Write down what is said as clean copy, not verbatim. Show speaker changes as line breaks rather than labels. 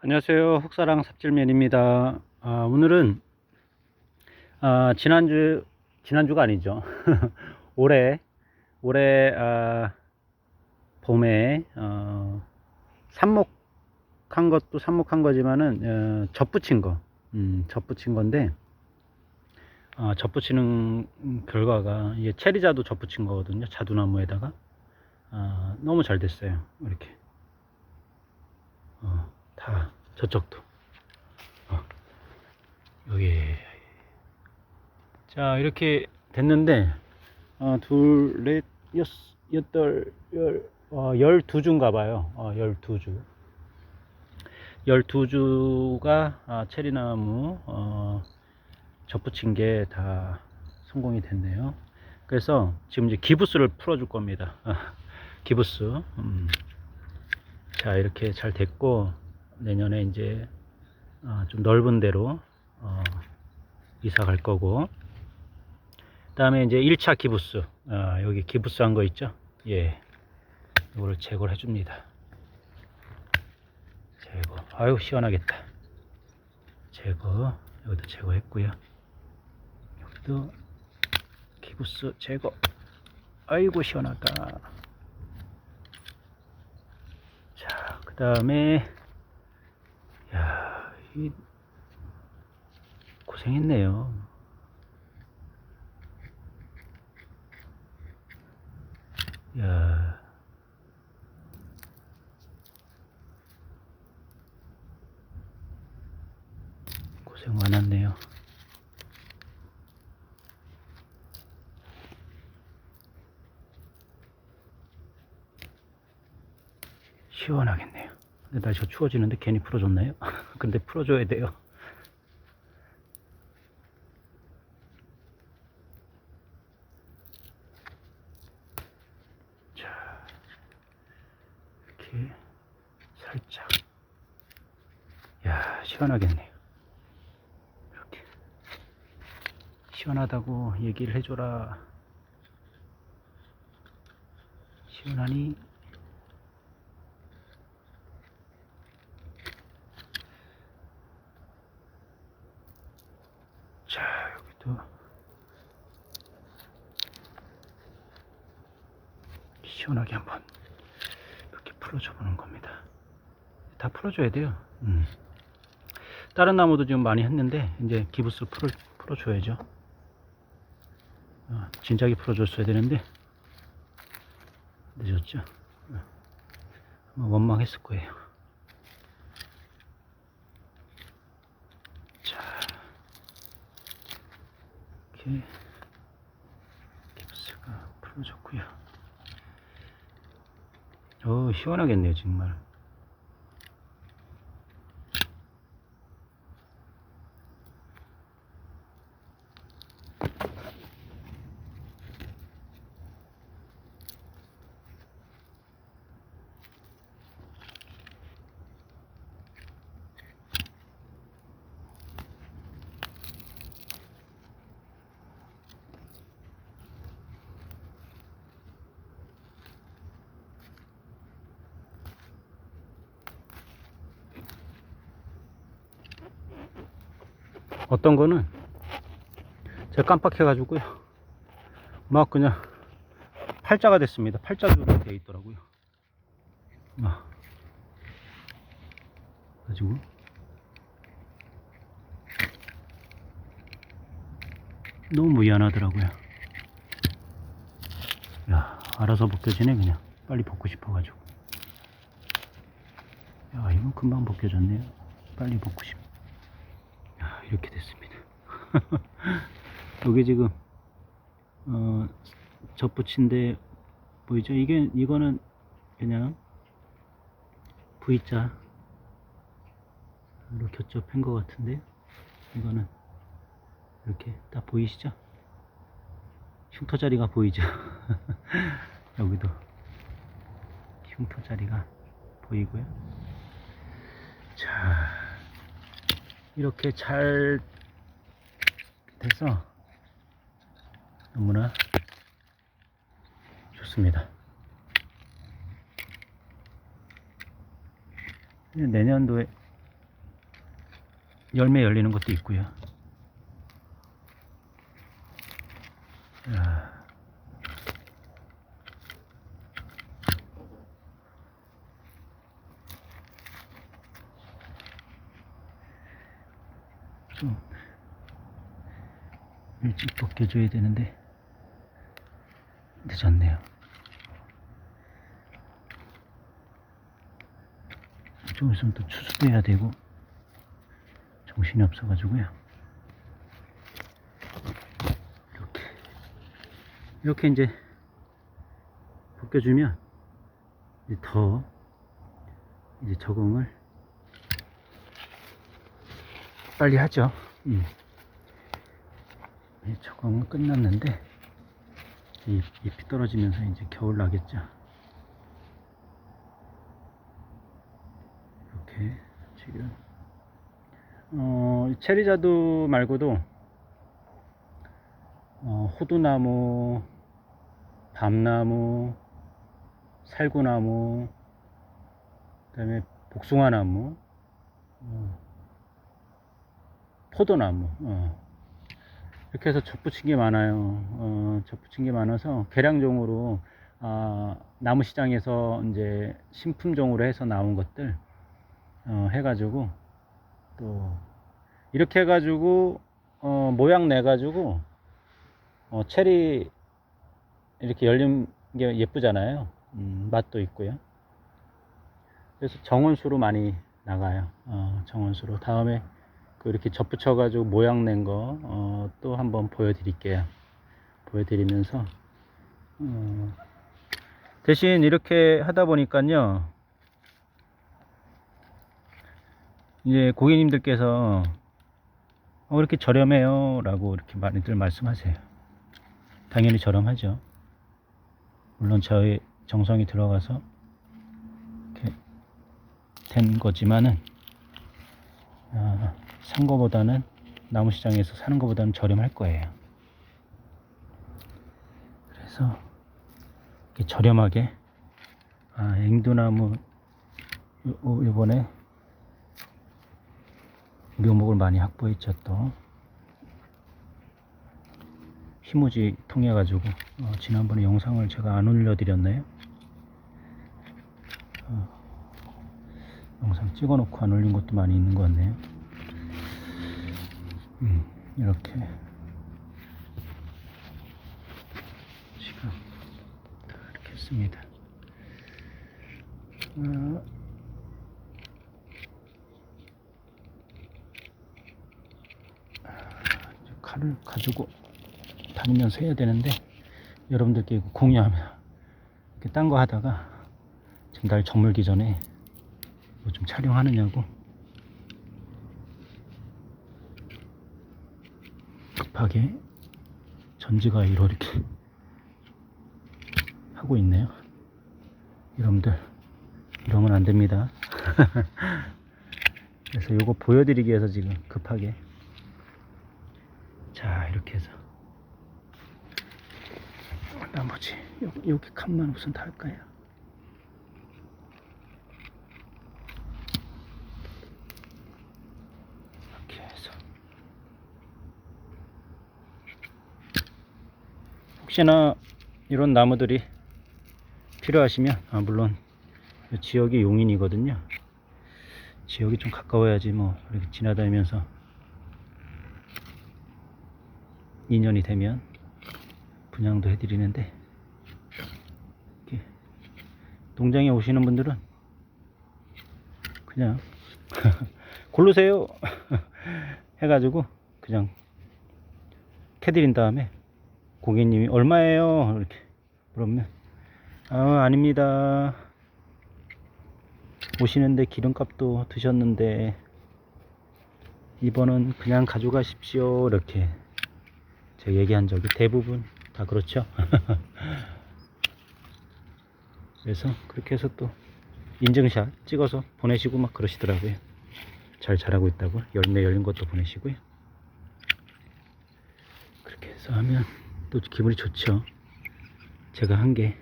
안녕하세요. 흑사랑 삽질맨입니다. 오늘은 지난주가 아니죠. 올해 봄에 삽목한 것도 삽목한 거지만은 접붙인 거, 접붙인 건데 접붙이는 결과가 이게 체리자도 접붙인 거거든요. 자두나무에다가 너무 잘 됐어요. 이렇게 다 저쪽도 여기 자 이렇게 됐는데 둘, 넷, 여덟, 12주인가 봐요. 12주 12주가 체리나무 접붙인 게 다 성공이 됐네요. 그래서 지금 이제 기부스를 풀어 줄 겁니다. 기부스 자 이렇게 잘 됐고 내년에 이제 좀 넓은 데로 이사 갈 거고, 다음에 이제 1차 기부스, 여기 기부스 한 거 있죠? 예, 이거를 제거를 해줍니다. 제거. 아유 시원하겠다. 제거. 여기도 제거했고요. 여기도 기부스 제거. 아이고 시원하다. 자, 그 다음에 야, 이 고생했네요. 야, 고생 많았네요. 시원하겠네요. 근데 날씨가 추워지는데 괜히 풀어줬나요? 근데 풀어줘야 돼요. 자, 이렇게 살짝. 야, 시원하겠네요. 이렇게 시원하다고 얘기를 해줘라. 시원하니? 자, 여기도 시원하게 한번 이렇게 풀어줘 보는 겁니다. 다 풀어줘야 돼요. 다른 나무도 지금 많이 했는데 이제 기부스 풀어줘야죠. 진작에 풀어줬어야 되는데 늦었죠. 아마 원망했을 거예요. 자, 이렇게 기부스가 풀어졌고요. 시원하겠네요 정말. 어떤 거는 제가 깜빡해가지고요 막 그냥 팔자가 됐습니다. 팔자로 되어 있더라고요. 가지고 너무 미안하더라고요. 야, 알아서 벗겨지네. 그냥 빨리 벗고 싶어가지고. 야, 이건 금방 벗겨졌네요. 빨리 벗고 싶. 야, 이렇게 됐습니다. 여기 지금 접붙인데 보이죠? 이거는 그냥 V자로 겹접한 것 같은데, 이거는 이렇게 딱 보이시죠? 흉터 자리가 보이죠? 여기도 흉터 자리가 보이고요. 자, 이렇게 잘 돼서 너무나 좋습니다. 내년도에 열매 열리는 것도 있고요. 좀 일찍 벗겨줘야 되는데 늦었네요. 좀 있으면 또 추수도 해야 되고 정신이 없어가지고요. 이렇게 이제 벗겨주면 이제 더 이제 적응을 빨리 하죠. 적응은 끝났는데 잎이 떨어지면서 이제 겨울 나겠죠. 이렇게 지금 체리자두 말고도 호두나무, 밤나무, 살구나무, 그 다음에 복숭아나무, 포도나무, 이렇게 해서 접붙인 게 많아요. 접붙인 게 많아서 개량종으로 나무시장에서 이제 신품종으로 해서 나온 것들 해가지고 또 이렇게 해가지고 모양 내가지고 체리 이렇게 열린 게 예쁘잖아요. 맛도 있고요. 그래서 정원수로 많이 나가요. 정원수로. 다음에 이렇게 접붙여 가지고 모양 낸 거 또 한번 보여드릴게요. 보여드리면서 대신 이렇게 하다 보니까요, 이제 고객님들께서 이렇게 저렴해요 라고 이렇게 많이들 말씀하세요. 당연히 저렴하죠. 물론 저의 정성이 들어가서 이렇게 된 거지만은 산 거보다는 나무시장에서 사는 거보다는 저렴할 거예요. 그래서 이렇게 저렴하게 앵두나무 요번에 묘목을 많이 확보했죠. 또 희무지 통해 가지고 지난번에 영상을 제가 안 올려드렸나요? 영상 찍어 놓고 안 올린 것도 많이 있는 것 같네요. 이렇게 지금 이렇게 했습니다. 칼을 가지고 다니면서 해야 되는데, 여러분들께 공유하면 이렇게 딴 거 하다가 지금 날 저물기 전에 뭐 좀 촬영하느냐고 급하게 전지가위로 이렇게 하고 있네요. 여러분들 이러면 안 됩니다. 그래서 요거 보여드리기 위해서 지금 급하게. 자, 이렇게 해서 나머지 여기 칸만 우선 달까요? 이렇게 해서 혹시나 이런 나무들이 필요하시면 물론 지역이 용인이거든요. 지역이 좀 가까워야지 뭐 이렇게 지나다니면서 인연이 되면 분양도 해드리는데, 이렇게 농장에 오시는 분들은 그냥 고르세요 해가지고 그냥 캐드린 다음에 고객님이 얼마예요 이렇게 물으면 아닙니다, 오시는데 기름값도 드셨는데 이번은 그냥 가져가십시오 이렇게 제가 얘기한 적이 대부분 다 그렇죠. 그래서 그렇게 해서 또 인증샷 찍어서 보내시고 막 그러시더라고요. 잘 자라고 있다고 열매 열린 것도 보내시고요. 그렇게 해서 하면 또 기분이 좋죠. 제가 한 게